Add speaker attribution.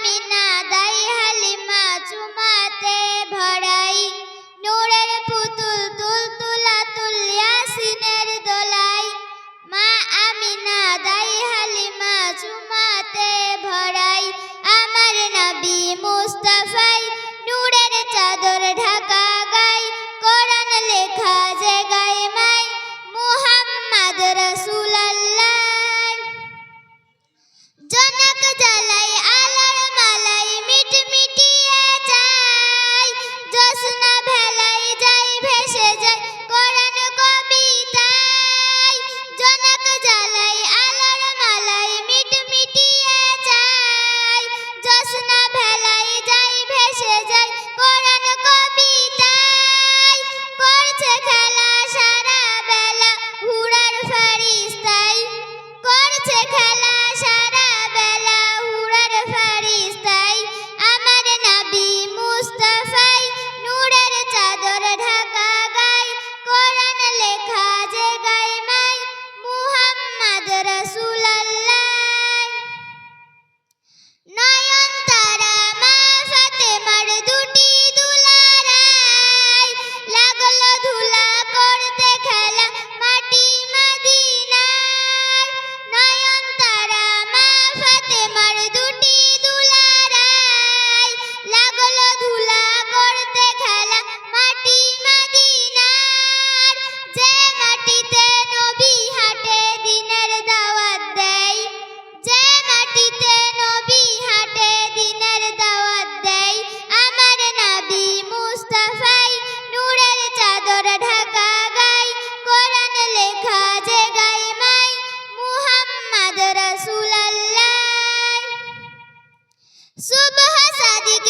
Speaker 1: আমিনা দাই হালিমা চুমাতে ভরাই নূরের পুতুল তুলতুলাতুল ইয়াসিনের দোলাই মা আমিনা দাই হালিমা চুমাতে ভরাই আমার নবী মুস্তাফাই নূরের চাদর ঢাকা গাই কোরআন লেখা যে গাই মাই মুহাম্মদ রাসূলুল্লাহ জনক জ্বালাই আলার মালাই মিট মিটিয়ে যায় জোছনা ভেলাই যাই ভেসে যায় কোরআন কবিতায় জনক জ্বালাই আলার মালাই মিট মিটিয়ে যায় জোছনা ভেলাই যাই ভেসে যায় কোরআন কবিতায় করছে খেলা সারা বেলা হুড়ার ফারিস্তাই করছে খেলা সারা বেলা হুড়ার ফারিস্তাই আমার নবী মুস্তাফাই নূরের চাদর ঢাকা গাই কোরআন লেখা যে গাই মাই মুহাম্মদ রাসূলুল্লাহ নয়ন তারা মা ফাতেমার দুটি দুলারাই লাগলো ধুলা করতে খেলা মাটি মদিনার নয়ন তারা মা ফাতেমার দুটি দুলারাই লাগলো ধুলা করতে খেলা মাটি মদিনার যে মাটিতে নবী হাঁটে দিনের দাওয়াত দেয় যে মাটিতে নবী হাঁটে দিনের দাওয়াত দেয় আমার নবী মুস্তাফাই নূরের চাদর ঢাকা গাই কোরআন লেখা যে গাই মাই মুহাম্মদ রাসূলুল্লাহ সুবহ সাদিক